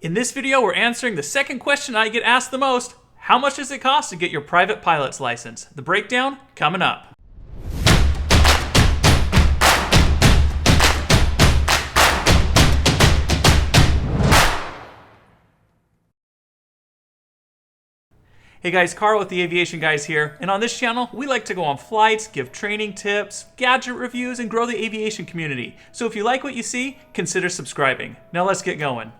In this video, we're answering the second question I get asked the most. How much does it cost to get your private pilot's license? The breakdown coming up. Hey guys, Carl with the Aviation Guys here, and on this channel, we like to go on flights, give training tips, gadget reviews, and grow the aviation community. So if you like what you see, consider subscribing. Now let's get going.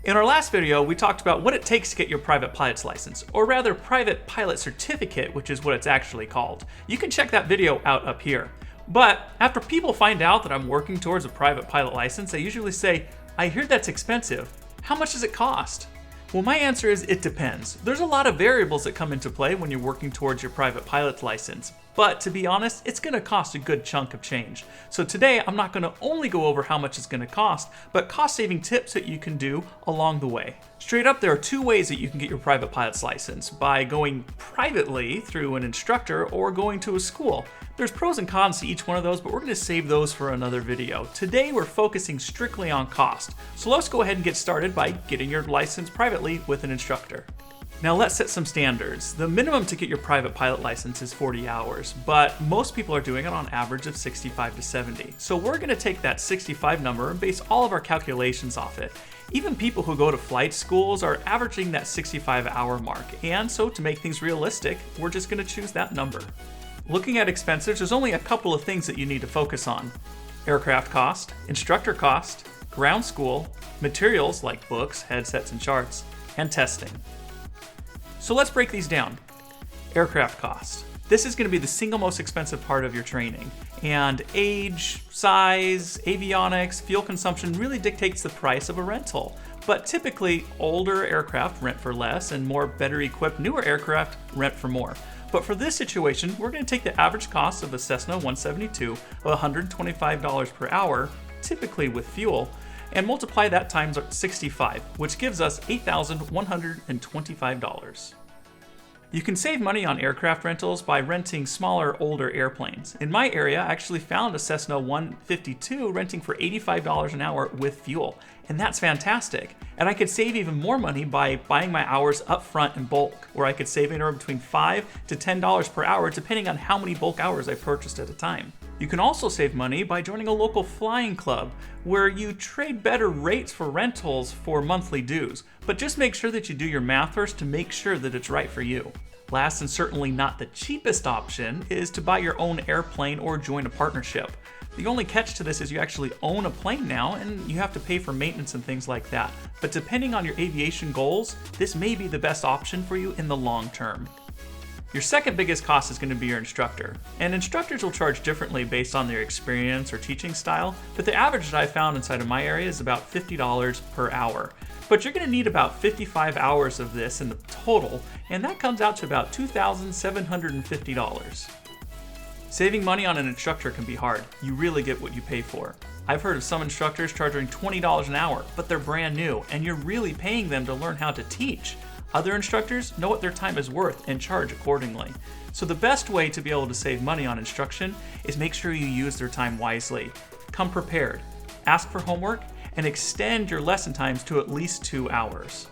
In our last video, we talked about what it takes to get your private pilot's license, or rather private pilot certificate, which is what it's actually called. You can check that video out up here. But after people find out that I'm working towards a private pilot license, they usually say, I hear that's expensive. How much does it cost? Well, my answer is it depends. There's a lot of variables that come into play when you're working towards your private pilot's license. But to be honest, it's going to cost a good chunk of change. So today, I'm not going to only go over how much it's going to cost, but cost-saving tips that you can do along the way. Straight up, there are two ways that you can get your private pilot's license: by going privately through an instructor or going to a school. There's pros and cons to each one of those, but we're going to save those for another video. Today, we're focusing strictly on cost. So let's go ahead and get started by getting your license privately with an instructor. Now let's set some standards. The minimum to get your private pilot license is 40 hours, but most people are doing it on average of 65 to 70. So we're going to take that 65 number and base all of our calculations off it. Even people who go to flight schools are averaging that 65-hour mark, and so to make things realistic, we're just going to choose that number. Looking at expenses, there's only a couple of things that you need to focus on: aircraft cost, instructor cost, ground school, materials like books, headsets, and charts, and testing. So let's break these down. Aircraft cost. This is going to be the single most expensive part of your training, and age, size, avionics, fuel consumption really dictates the price of a rental. But typically, older aircraft rent for less, and more better equipped newer aircraft rent for more. But for this situation, we're going to take the average cost of a Cessna 172 of $125 per hour, typically with fuel, and multiply that times 65, which gives us $8,125. You can save money on aircraft rentals by renting smaller, older airplanes. In my area, I actually found a Cessna 152 renting for $85 an hour with fuel, and that's fantastic. And I could save even more money by buying my hours up front in bulk, where I could save anywhere between $5 to $10 per hour, depending on how many bulk hours I purchased at a time. You can also save money by joining a local flying club, where you trade better rates for rentals for monthly dues, but just make sure that you do your math first to make sure that it's right for you. Last and certainly not the cheapest option is to buy your own airplane or join a partnership. The only catch to this is you actually own a plane now, and you have to pay for maintenance and things like that. But depending on your aviation goals, this may be the best option for you in the long term. Your second biggest cost is going to be your instructor. And instructors will charge differently based on their experience or teaching style, but the average that I found inside of my area is about $50 per hour. But you're going to need about 55 hours of this in the total, and that comes out to about $2,750. Saving money on an instructor can be hard. You really get what you pay for. I've heard of some instructors charging $20 an hour, but they're brand new, and you're really paying them to learn how to teach. Other instructors know what their time is worth and charge accordingly. So the best way to be able to save money on instruction is make sure you use their time wisely. Come prepared, ask for homework, and extend your lesson times to at least 2 hours.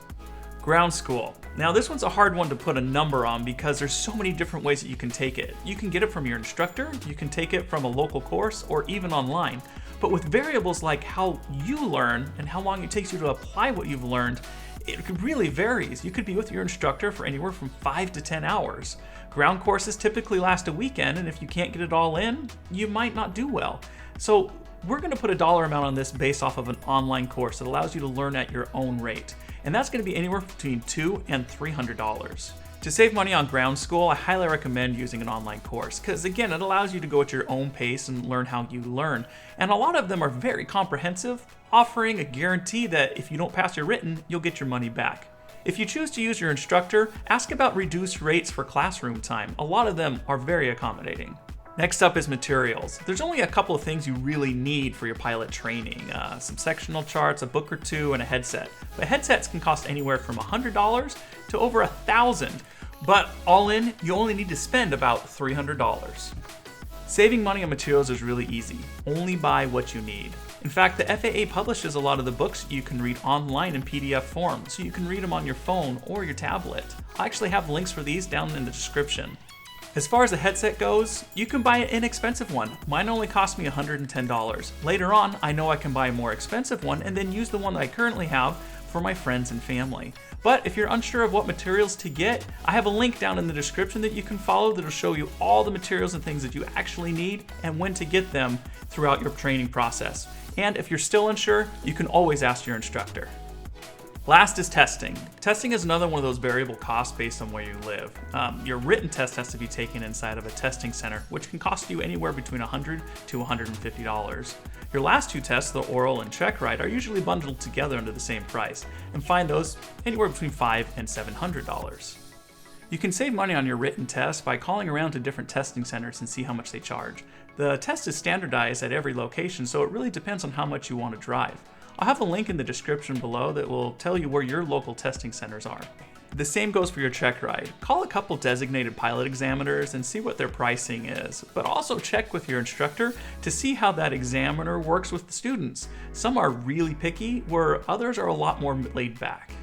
Ground school. Now this one's a hard one to put a number on because there's so many different ways that you can take it. You can get it from your instructor, you can take it from a local course, or even online. But with variables like how you learn and how long it takes you to apply what you've learned, it really varies. You could be with your instructor for anywhere from 5 to 10 hours. Ground courses typically last a weekend, and if you can't get it all in, you might not do well. So we're going to put a dollar amount on this based off of an online course that allows you to learn at your own rate. And that's going to be anywhere between $200 and $300. To save money on ground school, I highly recommend using an online course because, again, it allows you to go at your own pace and learn how you learn. And a lot of them are very comprehensive, offering a guarantee that if you don't pass your written, you'll get your money back. If you choose to use your instructor, ask about reduced rates for classroom time. A lot of them are very accommodating. Next up is materials. There's only a couple of things you really need for your pilot training. Some sectional charts, a book or two, and a headset. But headsets can cost anywhere from $100 to over $1,000. But all in, you only need to spend about $300. Saving money on materials is really easy. Only buy what you need. In fact, the FAA publishes a lot of the books you can read online in PDF form, so you can read them on your phone or your tablet. I actually have links for these down in the description. As far as the headset goes, you can buy an inexpensive one. Mine only cost me $110. Later on, I know I can buy a more expensive one and then use the one that I currently have for my friends and family. But if you're unsure of what materials to get, I have a link down in the description that you can follow that'll show you all the materials and things that you actually need and when to get them throughout your training process. And if you're still unsure, you can always ask your instructor. Last is testing. Testing is another one of those variable costs based on where you live. Your written test has to be taken inside of a testing center, which can cost you anywhere between $100 to $150. Your last two tests, the oral and check ride, are usually bundled together under the same price, and find those anywhere between $500 and $700. You can save money on your written test by calling around to different testing centers and see how much they charge. The test is standardized at every location, so it really depends on how much you want to drive. I'll have a link in the description below that will tell you where your local testing centers are. The same goes for your check ride. Call a couple designated pilot examiners and see what their pricing is, but also check with your instructor to see how that examiner works with the students. Some are really picky, where others are a lot more laid back.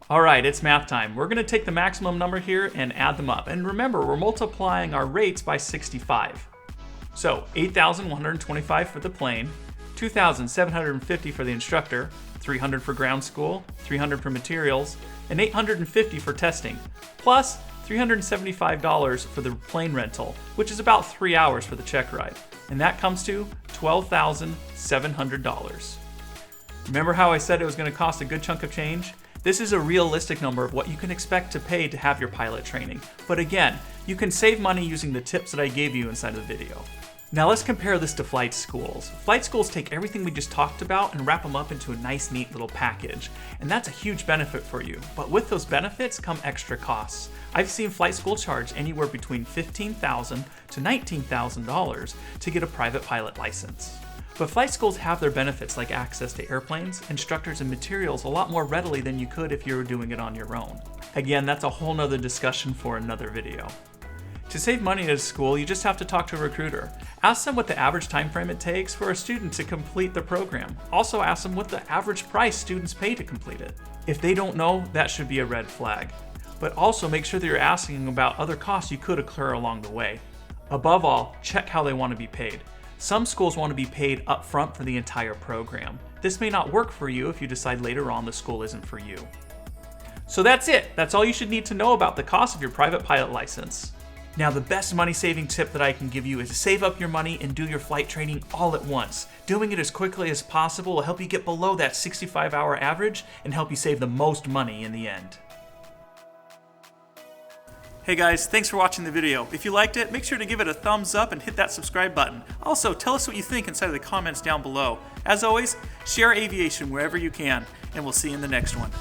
Alright, it's math time. We're going to take the maximum number here and add them up. And remember, we're multiplying our rates by 65. So, 8,125 for the plane, 2,750 for the instructor, 300 for ground school, 300 for materials, and 850 for testing, plus $375 for the plane rental, which is about 3 hours for the check ride. And that comes to $12,700. Remember how I said it was going to cost a good chunk of change? This is a realistic number of what you can expect to pay to have your pilot training. But again, you can save money using the tips that I gave you inside of the video. Now let's compare this to flight schools. Flight schools take everything we just talked about and wrap them up into a nice, neat little package. And that's a huge benefit for you. But with those benefits come extra costs. I've seen flight school charge anywhere between $15,000 to $19,000 to get a private pilot license. But flight schools have their benefits like access to airplanes, instructors, and materials a lot more readily than you could if you were doing it on your own. Again, that's a whole nother discussion for another video. To save money at a school, you just have to talk to a recruiter. Ask them what the average time frame it takes for a student to complete the program. Also ask them what the average price students pay to complete it. If they don't know, that should be a red flag. But also make sure that you're asking about other costs you could occur along the way. Above all, check how they want to be paid. Some schools want to be paid up front for the entire program. This may not work for you if you decide later on the school isn't for you. So that's it. That's all you should need to know about the cost of your private pilot license. Now, the best money-saving tip that I can give you is to save up your money and do your flight training all at once. Doing it as quickly as possible will help you get below that 65-hour average and help you save the most money in the end. Hey guys, thanks for watching the video. If you liked it, make sure to give it a thumbs up and hit that subscribe button. Also, tell us what you think inside of the comments down below. As always, share aviation wherever you can, and we'll see you in the next one.